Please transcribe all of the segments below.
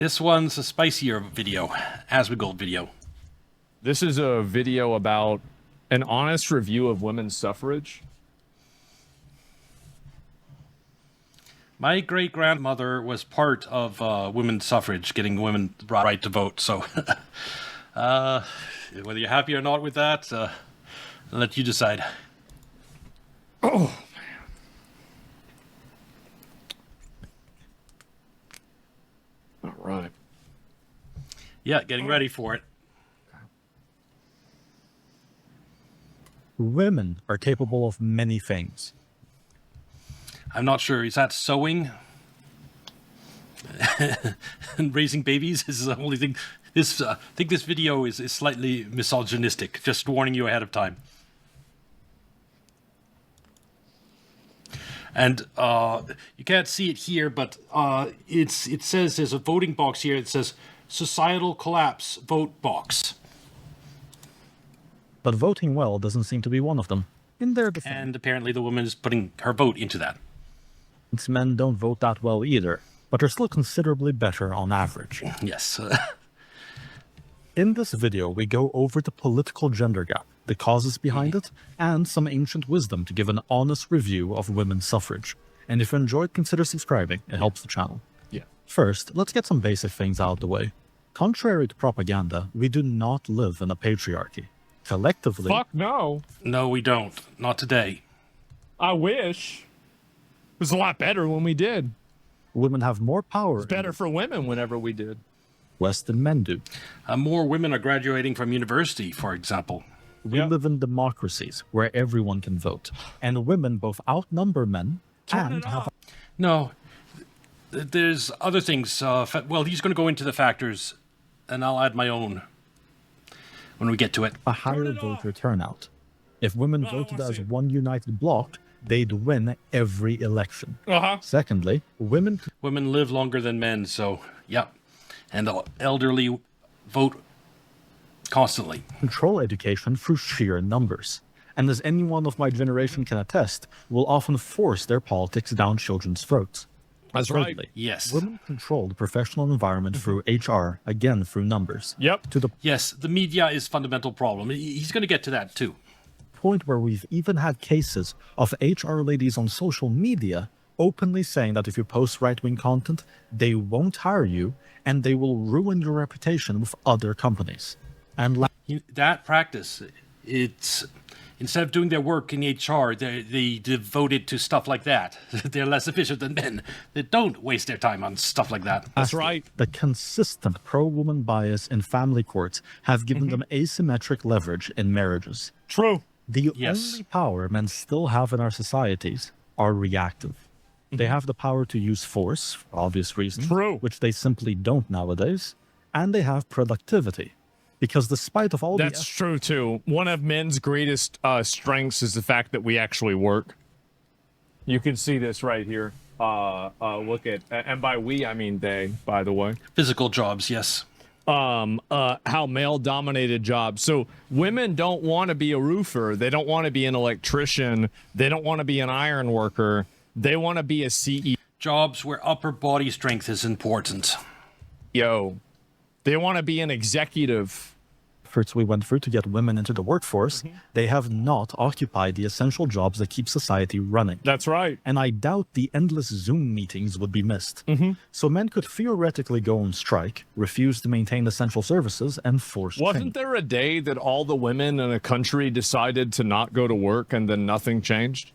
This one's a spicier video, Asmongold video. This is a video about an honest review of women's suffrage. My great-grandmother was part of women's suffrage, getting women the right to vote, so whether you're happy or not with that, I'll let you decide. Oh, man. All right. Yeah, getting ready for it. Women are capable of many things. I'm not sure. Is that sewing? And raising babies is the only thing. I think this video is slightly misogynistic. Just warning you ahead of time. And you can't see it here, but it says there's a voting box here. It says societal collapse vote box. But voting well doesn't seem to be one of them. In their defense, And apparently the woman is putting her vote into that. men don't vote that well either, but are still considerably better on average. Yes. In this video, we go over the political gender gap, the causes behind it, and some ancient wisdom to give an honest review of women's suffrage. And if you enjoyed, consider subscribing. It helps the channel. Yeah. First, let's get some basic things out of the way. Contrary to propaganda, we do not live in a patriarchy. Collectively, Fuck no. No, we don't. Not today. I wish. It was a lot better when we did. women have more power It's better for women whenever we did. West than men do. More women are graduating from university, for example. We Yep. live in democracies where everyone can vote, and women both outnumber men and have No, there's other things. Well, he's going to go into the factors, and I'll add my own when we get to it. a higher voter turnout. If women voted wanna as see it. one united bloc, they'd win every election. Uh-huh. Secondly, women Women live longer than men, so yeah. And the elderly vote constantly. control education through sheer numbers. And as anyone of my generation can attest, will often force their politics down children's throats. That's right. Thirdly, Yes. women control the professional environment through HR, again through numbers, Yep. to the Yes, the media is fundamental problem. He's going to get to that too. point where we've even had cases of HR ladies on social media openly saying that if you post right-wing content, they won't hire you and they will ruin your reputation with other companies. And That practice, it's instead of doing their work in HR, they devote it to stuff like that. They're less efficient than men. They don't waste their time on stuff like that. That's right. the consistent pro-woman bias in family courts have given them asymmetric leverage in marriages. True. The Yes. only power men still have in our societies are reactive. They have the power to use force, for obvious reasons, True. which they simply don't nowadays, and they have productivity. Because despite of all That's true too. One of men's greatest strengths is the fact that we actually work. You can see this right here. Look at, and by we I mean they, by the way. Physical jobs, yes. How male-dominated jobs. So women don't want to be a roofer. They don't want to be an electrician. They don't want to be an iron worker. They want to be a CEO. Jobs where upper body strength is important. They want to be an executive. efforts we went through to get women into the workforce, they have not occupied the essential jobs that keep society running. That's right. And I doubt the endless Zoom meetings would be missed. So men could theoretically go on strike, refuse to maintain essential services, and force Wasn't change. there a day that all the women in a country decided to not go to work and then nothing changed?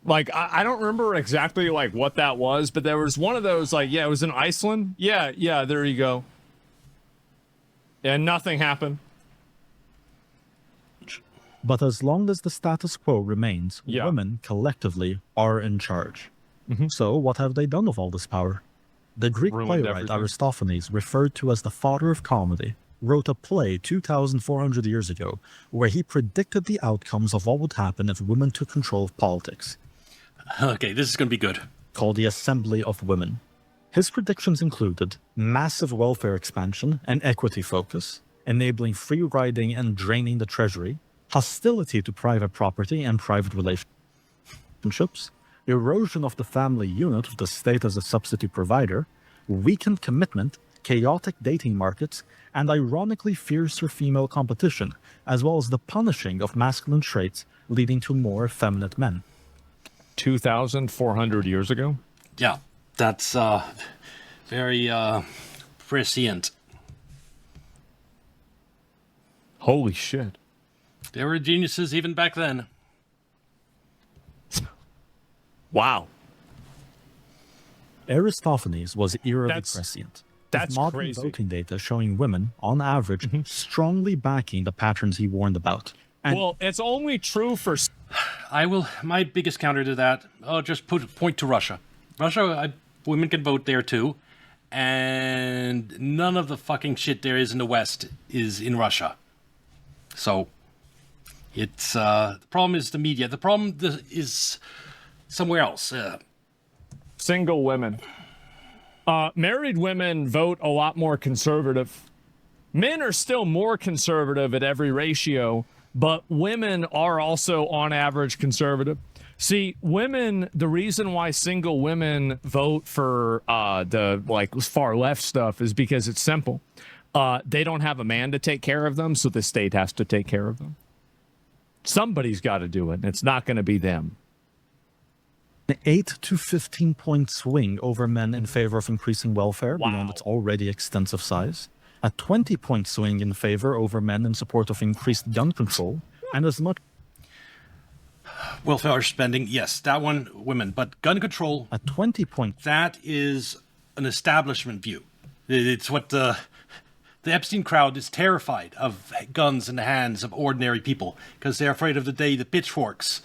Like, I don't remember exactly like what that was, but there was one of those, like, yeah, it was in Iceland. Yeah, there you go. And nothing happened. But as long as the status quo remains, Yeah. women collectively are in charge. So what have they done with all this power? The Greek Ruined playwright everything. Aristophanes, referred to as the father of comedy, wrote a play 2,400 years ago where he predicted the outcomes of what would happen if women took control of politics, Okay, this is going to be good. called The Assembly of Women. His predictions included massive welfare expansion and equity focus, enabling free riding and draining the treasury, hostility to private property and private relationships, erosion of the family unit with the state as a substitute provider, weakened commitment, chaotic dating markets, and ironically fiercer female competition, as well as the punishing of masculine traits leading to more effeminate men. 2,400 years ago? Yeah, that's very prescient. Holy shit. There were geniuses even back then. Wow. Aristophanes was eerily That's- prescient. that's with modern crazy. voting data showing women, on average, strongly backing the patterns he warned about. And Well, it's only true for... My biggest counter to that, I'll just point to Russia. Women can vote there too. And none of the fucking shit there is in the West is in Russia. So, it's, the problem is the media. The problem is somewhere else. Single women. Married women vote a lot more conservative. Men are still more conservative at every ratio, but women are also on average conservative. See, women, the reason why single women vote for the far left stuff is because it's simple. They don't have a man to take care of them, so the state has to take care of them. Somebody's got to do it, and it's not going to be them. an 8 to 15 point swing over men in favor of increasing welfare beyond its already extensive size, a 20 point swing in favor over men in support of increased gun control, and as much Welfare spending, yes, that one, women. But gun control, a 20 point that is an establishment view. It's what the Epstein crowd is terrified of guns in the hands of ordinary people because they're afraid of the day the pitchforks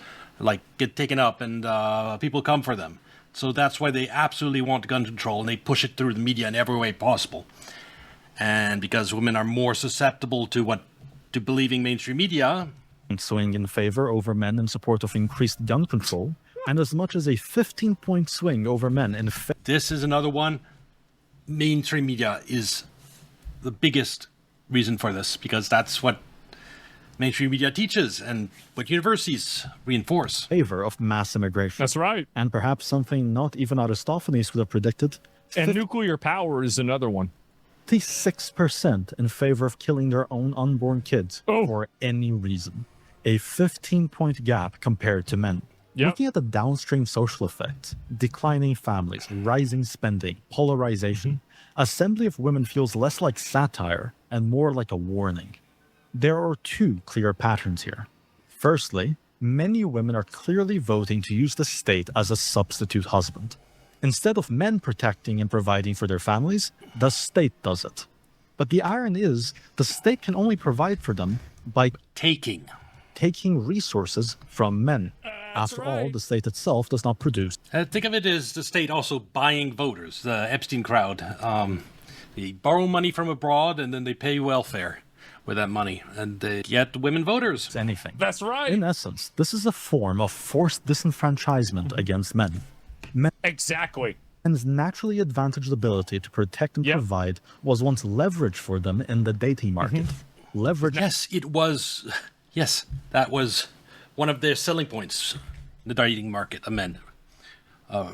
get taken up and people come for them. So that's why they absolutely want gun control and they push it through the media in every way possible. And because women are more susceptible to believing mainstream media, swing in favor over men in support of increased gun control, and as much as a 15 point swing over men in this is another one. Mainstream media is the biggest reason for this because that's what mainstream media teaches and what universities reinforce. favor of mass immigration. That's right. And perhaps something not even Aristophanes would have predicted, And nuclear power is another one. 56% in favor of killing their own unborn kids Oh. for any reason. A 15 point gap compared to men. Yep. Looking at the downstream social effects, declining families, rising spending, polarization, assembly of women feels less like satire and more like a warning. There are two clear patterns here. Firstly, many women are clearly voting to use the state as a substitute husband. Instead of men protecting and providing for their families, the state does it. But the irony is, the state can only provide for them by Taking. taking resources from men. After all, right. the state itself does not produce. Think of it as the state also buying voters, the Epstein crowd. They borrow money from abroad and then they pay welfare with that money and they get women voters. Anything. That's right. In essence, this is a form of forced disenfranchisement against men. Exactly. Men's naturally advantaged ability to protect and Yep. provide was once leverage for them in the dating market. Leverage Yes, it was. Yes, that was one of their selling points. The dating market, the men.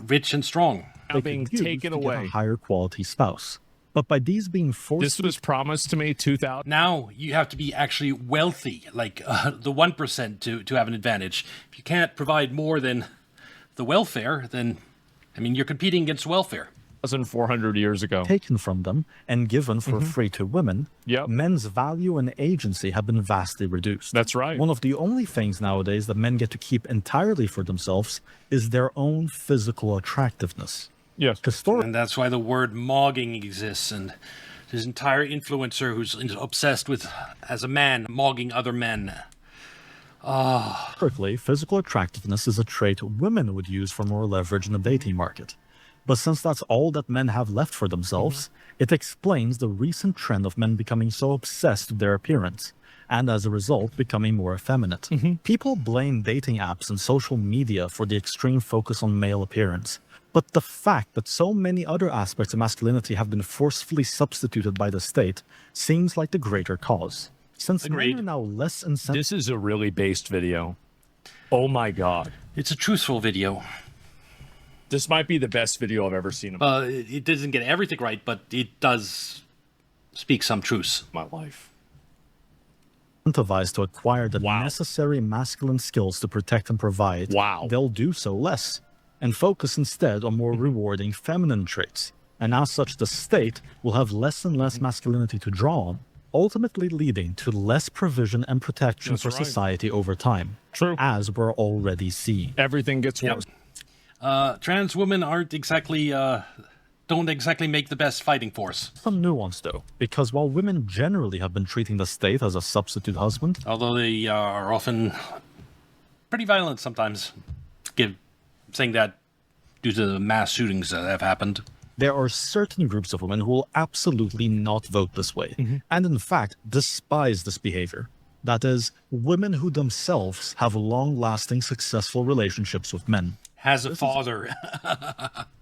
Rich and strong. Now being used taken to get away. a higher quality spouse. But by these being forced This was promised to me 2000. Now you have to be actually wealthy, like the 1% to have an advantage. If you can't provide more than the welfare, then, I mean, you're competing against welfare. 1,400 years ago. taken from them and given for free to women, Yep. men's value and agency have been vastly reduced. That's right. One of the only things nowadays that men get to keep entirely for themselves is their own physical attractiveness. Yes. Historically, And that's why the word mogging exists. And this entire influencer who's obsessed with, as a man, mogging other men. physical attractiveness is a trait women would use for more leverage in the dating market. But since that's all that men have left for themselves, it explains the recent trend of men becoming so obsessed with their appearance, and as a result, becoming more effeminate. People blame dating apps and social media for the extreme focus on male appearance. But the fact that so many other aspects of masculinity have been forcefully substituted by the state seems like the greater cause. Since Agreed. men are now less insensitive This is a really based video. Oh my God. It's a truthful video. This might be the best video I've ever seen in It doesn't get everything right, but it does speak some truths. my life. Incentivized to acquire the Wow. necessary masculine skills to protect and provide, Wow. they'll do so less and focus instead on more rewarding feminine traits. And as such, the state will have less and less masculinity to draw on, ultimately leading to less provision and protection That's for right. society over time, True. as we're already seeing. Everything gets worse. Trans women don't exactly make the best fighting force. Some nuance though, because while women generally have been treating the state as a substitute husband, Although they are often pretty violent sometimes. Saying that due to the mass shootings that have happened. there are certain groups of women who will absolutely not vote this way, and in fact despise this behavior. That is, women who themselves have long-lasting successful relationships with men. Has a father.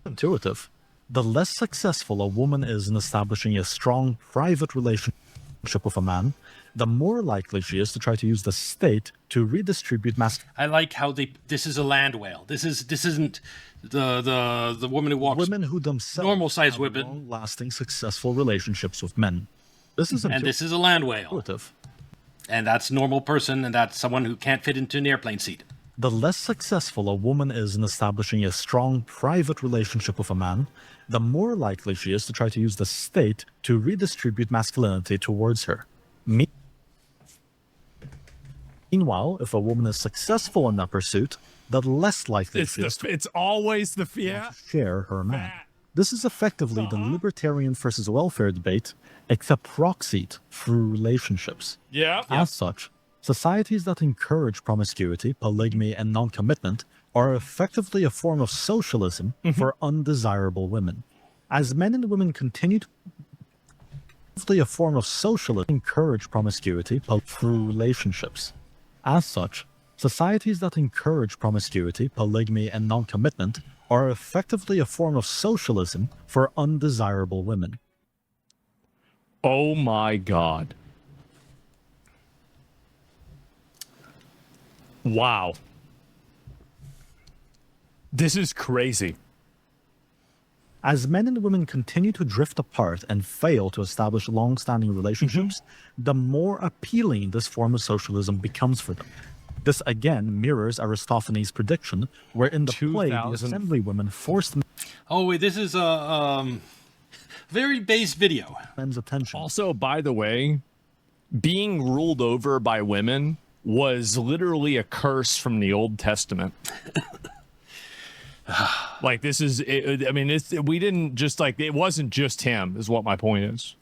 Intuitive. The less successful a woman is in establishing a strong private relationship with a man, the more likely she is to try to use the state to redistribute I like how this is a land whale. This isn't the woman who walks. women who themselves Normal-sized have women. long-lasting successful relationships with men. This is And this is a land whale. intuitive. And that's a normal person, and that's someone who can't fit into an airplane seat. The less successful a woman is in establishing a strong private relationship with a man, the more likely she is to try to use the state to redistribute masculinity towards her. Meanwhile, if a woman is successful in that pursuit, the less likely she is to It's always the share her man. This is effectively the libertarian versus welfare debate, except proxied through relationships. Yeah. As such, societies that encourage promiscuity, polygamy, and non-commitment are effectively a form of socialism for undesirable women. As men and women continue to a form of socialism encourage promiscuity through relationships. As such, societies that encourage promiscuity, polygamy, and non-commitment are effectively a form of socialism for undesirable women. Oh my God. Wow. This is crazy. As men and women continue to drift apart and fail to establish long-standing relationships, the more appealing this form of socialism becomes for them. This again mirrors Aristophanes' prediction, where in the play, the 2000 assemblywomen forced Oh, wait, this is a very base video. men's attention. Also, by the way, being ruled over by women was literally a curse from the Old Testament. Like, this is, we didn't just like, it wasn't just him, is what my point is.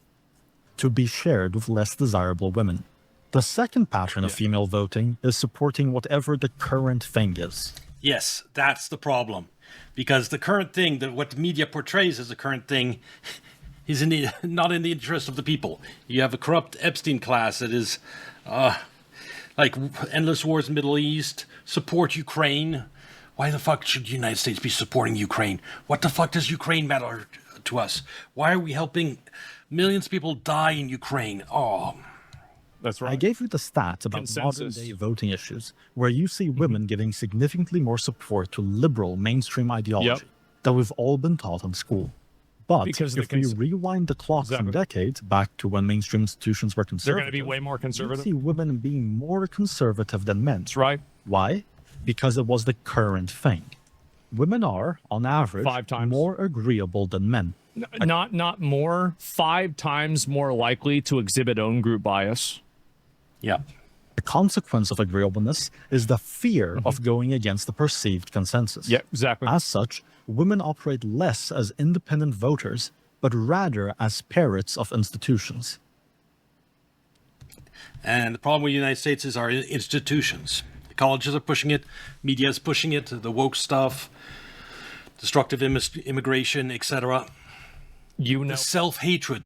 To be shared with less desirable women. The second pattern of female voting is supporting whatever the current thing is. Yes, that's the problem. Because the current thing, what the media portrays as the current thing, is not in the interest of the people. You have a corrupt Epstein class that is, like, endless wars in the Middle East, support Ukraine. Why the fuck should the United States be supporting Ukraine? What the fuck does Ukraine matter to us? Why are we helping millions of people die in Ukraine? Oh, That's right. I gave you the stats about Consensus. modern-day voting issues, where you see women giving significantly more support to liberal mainstream ideology that we've all been taught in school. But Because of if the we cons- rewind the clock some Exactly. decades back to when mainstream institutions were They're conservative, going to be way more you conservative. see women being more conservative than men. That's right. Why? Because it was the current thing. Women are, on average, 5 times. more agreeable than men. Not more, 5 times more likely to exhibit own group bias. yeah. The consequence of agreeableness is the fear of going against the perceived consensus. Yeah, exactly. As such, women operate less as independent voters, but rather as parrots of institutions. And the problem with the United States is our institutions. The colleges are pushing it, media is pushing it, the woke stuff, destructive immigration, etc. You know, The self-hatred.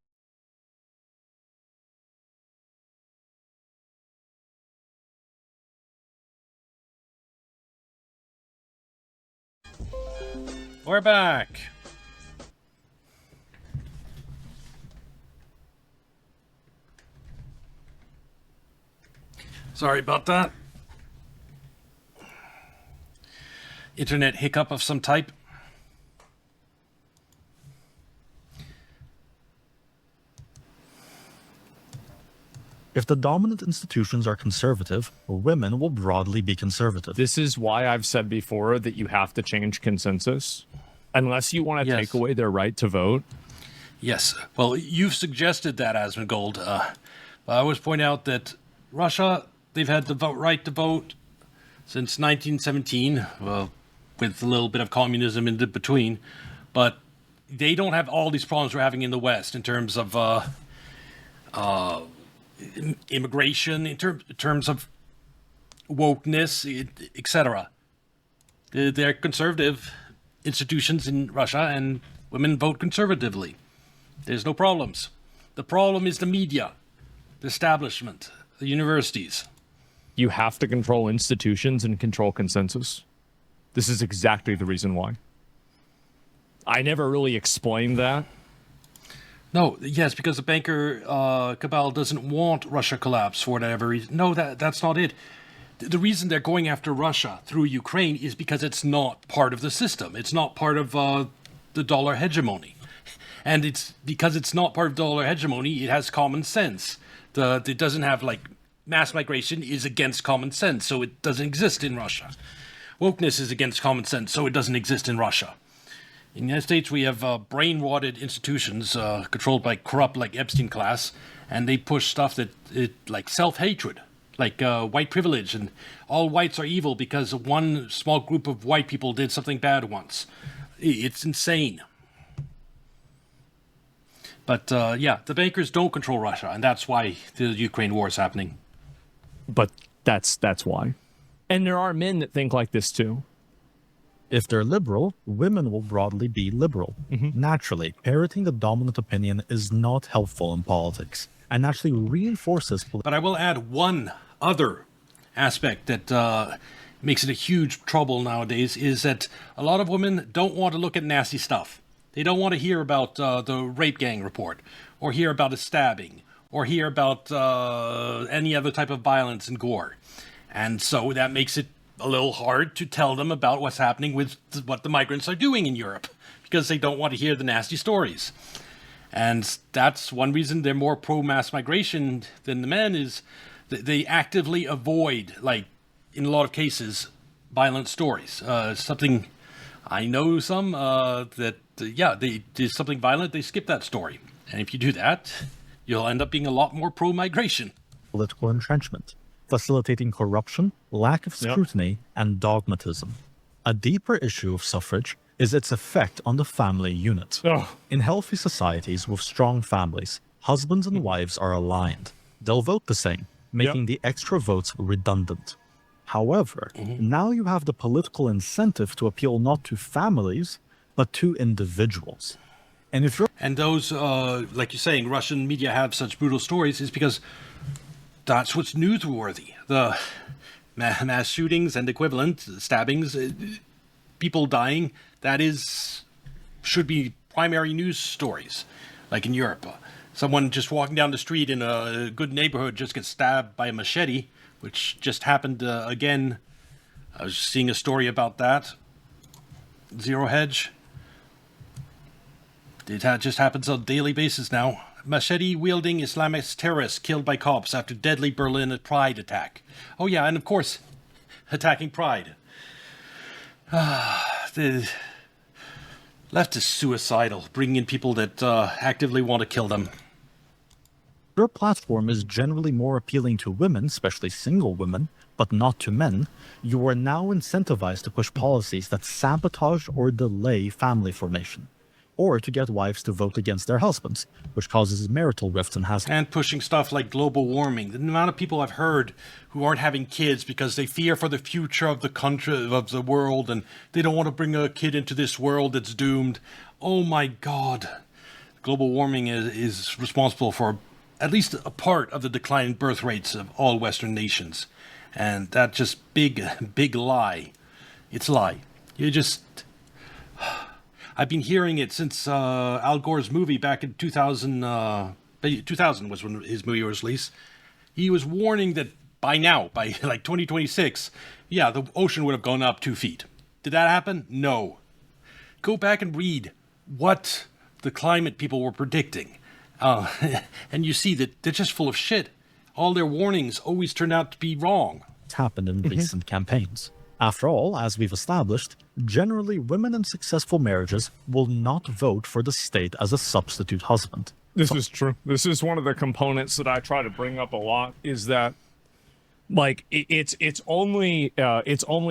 We're back. Sorry about that. Internet hiccup of some type. If the dominant institutions are conservative, women will broadly be conservative. This is why I've said before that you have to change consensus. Unless you want to Yes. take away their right to vote. Yes. Well, you've suggested that, Asmongold. I always point out that Russia, they've had the right to vote since 1917, well, with a little bit of communism in between. But they don't have all these problems we're having in the West in terms of immigration, in terms of wokeness, etc. They're conservative institutions in Russia, and women vote conservatively. There's no problems. The problem is the media, the establishment, the universities. You have to control institutions and control consensus. This is exactly the reason why. I never really explained that. No, yes, because the banker cabal doesn't want Russia collapse for whatever reason. No, that's not it. The reason they're going after Russia through Ukraine is because it's not part of the system. It's not part of the dollar hegemony. And it's because it's not part of dollar hegemony, it has common sense. It doesn't have, like, mass migration is against common sense, so it doesn't exist in Russia. Wokeness is against common sense, so it doesn't exist in Russia. In the United States, we have brain-rotted institutions controlled by corrupt, like Epstein class, and they push stuff like self-hatred, like white privilege, and all whites are evil because one small group of white people did something bad once. It's insane. But yeah, the bankers don't control Russia, and that's why the Ukraine war is happening. But that's why. And there are men that think like this too. If they're liberal, women will broadly be liberal. Naturally, parroting the dominant opinion is not helpful in politics, and actually reinforces But I will add one other aspect that makes it a huge trouble nowadays, is that a lot of women don't want to look at nasty stuff. They don't want to hear about the rape gang report, or hear about a stabbing, or hear about any other type of violence and gore. And so that makes it a little hard to tell them about what's happening with what the migrants are doing in Europe, because they don't want to hear the nasty stories. And that's one reason they're more pro-mass migration than the men, is they actively avoid, like, in a lot of cases, violent stories. Something, I know some, they do something violent, they skip that story. And if you do that, you'll end up being a lot more pro-migration. political entrenchment, facilitating corruption, lack of scrutiny, and dogmatism. A deeper issue of suffrage is its effect on the family unit. In healthy societies with strong families, husbands and wives are aligned. They'll vote the same, making the extra votes redundant. However, now you have the political incentive to appeal not to families, but to individuals. And if you're And those, like you're saying, Russian media have such brutal stories is because that's what's newsworthy. The mass shootings and equivalent, stabbings, people dying, should be primary news stories. Like in Europe, someone just walking down the street in a good neighborhood just gets stabbed by a machete, which just happened again. I was seeing a story about that. Zero Hedge. It just happens on a daily basis now. Machete-wielding Islamist terrorists killed by cops after deadly Berlin Pride attack. Oh yeah, and of course, attacking Pride. The left is suicidal, bringing in people that actively want to kill them. your platform is generally more appealing to women, especially single women, but not to men, you are now incentivized to push policies that sabotage or delay family formation, or to get wives to vote against their husbands, which causes marital rifts and has And pushing stuff like global warming. The amount of people I've heard who aren't having kids because they fear for the future of the country, of the world, and they don't want to bring a kid into this world that's doomed. Oh my God. Global warming is responsible for at least a part of the decline in birth rates of all Western nations. And that just big lie. It's a lie. I've been hearing it since Al Gore's movie back in 2000. 2000 was when his movie was released. He was warning that by now, by like 2026, the ocean would have gone up 2 feet. Did that happen? No. Go back and read what the climate people were predicting. And you see that they're just full of shit. all their warnings always turn out to be wrong. Happened in recent campaigns. After all, as we've established, generally women in successful marriages will not vote for the state as a substitute husband. This is true. This is one of the components that I try to bring up a lot, is that like it's only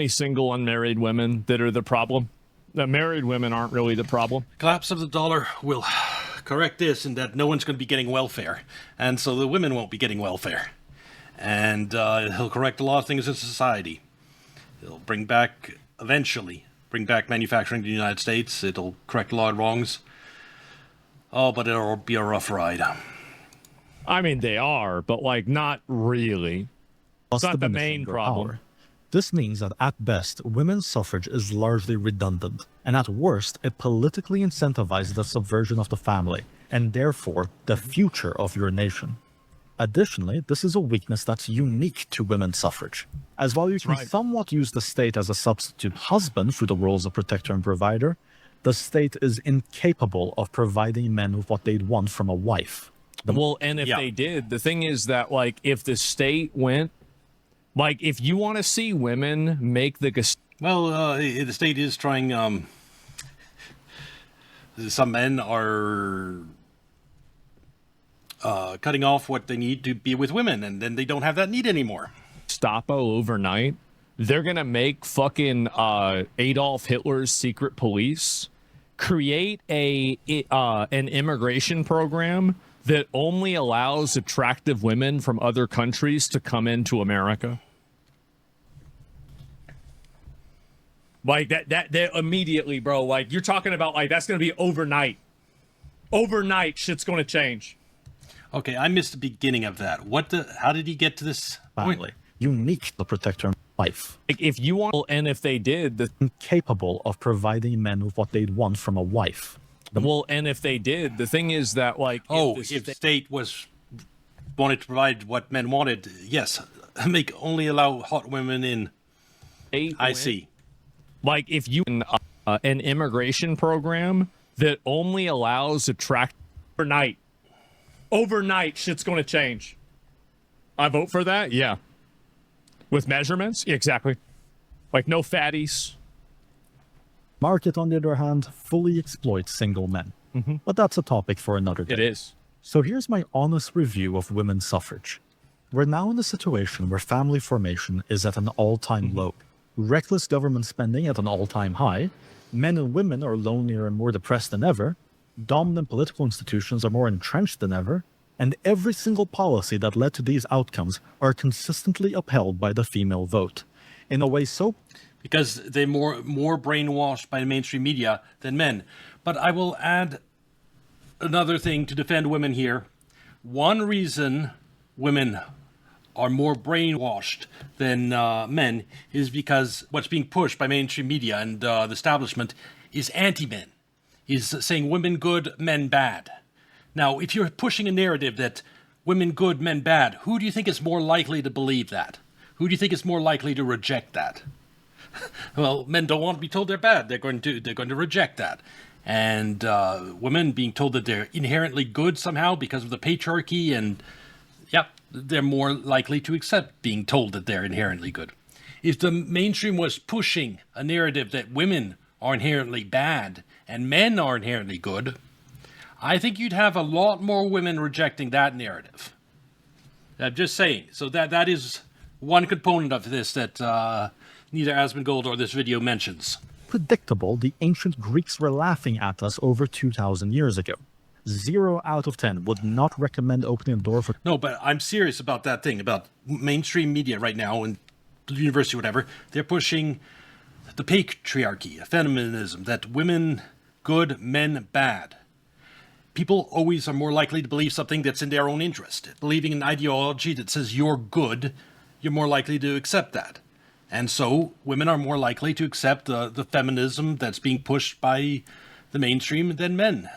single unmarried women that are the problem. The married women aren't really the problem. Collapse of the dollar will correct this in that no one's going to be getting welfare, and so the women won't be getting welfare. And he'll correct a lot of things in society. It'll eventually bring back manufacturing to the United States. It'll correct a lot of wrongs. Oh, but it'll be a rough ride. I mean, they are, but like not really. It's not the main problem. This means that at best, women's suffrage is largely redundant, and at worst, it politically incentivizes the subversion of the family, and therefore the future of your nation. Additionally, this is a weakness that's unique to women's suffrage, as while you can somewhat use the state as a substitute husband through the roles of protector and provider, the state is incapable of providing men with what they'd want from a wife. Well, and if they did, the thing is that, like, if the state went, like, if you want to see women make the... the state is trying, some men are cutting off what they need to be with women, and then they don't have that need anymore. Gestapo overnight, they're going to make fucking Adolf Hitler's secret police create an immigration program that only allows attractive women from other countries to come into America. Like that immediately, bro. Like, you're talking about, like, that's going to be overnight. Overnight, shit's going to change. Okay, I missed the beginning of that. How did he get to this point? Unique to protect her life. Like, if you want, and if they did, incapable of providing men with what they'd want from a wife. Well, and if they did, the thing is that, like, if the state wanted to provide what men wanted, yes, only allow hot women in. I see. Like, if you an immigration program that only allows overnight, shit's going to change. I vote for that. Yeah. With measurements, exactly. Like, no fatties. Market, on the other hand, fully exploits single men. But that's a topic for another day. It is. So here's my honest review of women's suffrage. We're now in a situation where family formation is at an all-time low. Reckless government spending at an all-time high. Men and women are lonelier and more depressed than ever. Dominant political institutions are more entrenched than ever. And every single policy that led to these outcomes are consistently upheld by the female vote. In a way so... Because they're more brainwashed by the mainstream media than men. But I will add another thing to defend women here. One reason women are more brainwashed than men is because what's being pushed by mainstream media and the establishment is anti-men, is saying women good, men bad. Now, if you're pushing a narrative that women good, men bad, who do you think is more likely to believe that? Who do you think is more likely to reject that? Well, men don't want to be told they're bad. They're going to reject that. And women being told that they're inherently good somehow because of the patriarchy, and they're more likely to accept being told that they're inherently good. If the mainstream was pushing a narrative that women are inherently bad and men are inherently good, I think you'd have a lot more women rejecting that narrative. I'm just saying. So that is one component of this that neither Asmongold or this video mentions. Predictable, the ancient Greeks were laughing at us over 2,000 years ago. 0 out of 10 would not recommend opening the door for... No, but I'm serious about that thing, about mainstream media right now, and the university, whatever. They're pushing the patriarchy, feminism, that women good, men bad. People always are more likely to believe something that's in their own interest. Believing an ideology that says you're good, you're more likely to accept that. And so women are more likely to accept the feminism that's being pushed by the mainstream than men.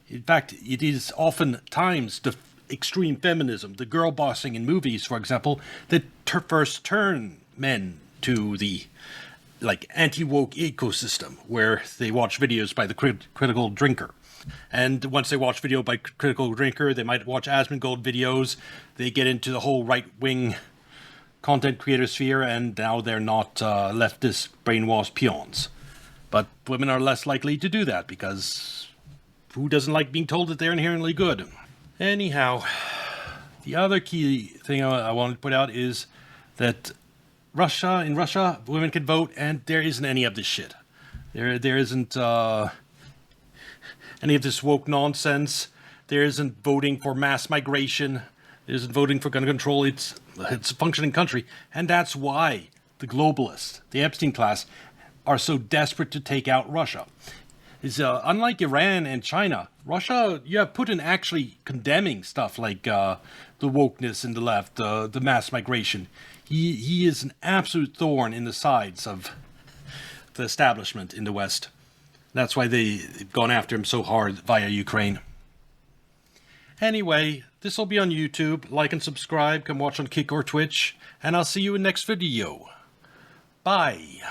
In fact, it is oftentimes the extreme feminism, the girl bossing in movies, for example, that first turn men to the anti-woke ecosystem, where they watch videos by the critical drinker. And once they watch video by Critical Drinker, they might watch Asmongold videos. They get into the whole right-wing content creator sphere, and now they're not leftist brainwashed peons. But women are less likely to do that, because who doesn't like being told that they're inherently good? Anyhow, the other key thing I wanted to put out is that in Russia, women can vote, and there isn't any of this shit. There isn't any of this woke nonsense. There isn't voting for mass migration. There isn't voting for gun control. It's a functioning country, and that's why the globalists, the Epstein class, are so desperate to take out Russia. Is unlike Iran and China, Russia, you have Putin actually condemning stuff like the wokeness in the left, the mass migration. He is an absolute thorn in the sides of the establishment in the West. That's why they've gone after him so hard via Ukraine. Anyway, this will be on YouTube. Like and subscribe. Come watch on Kick or Twitch. And I'll see you in next video. Bye.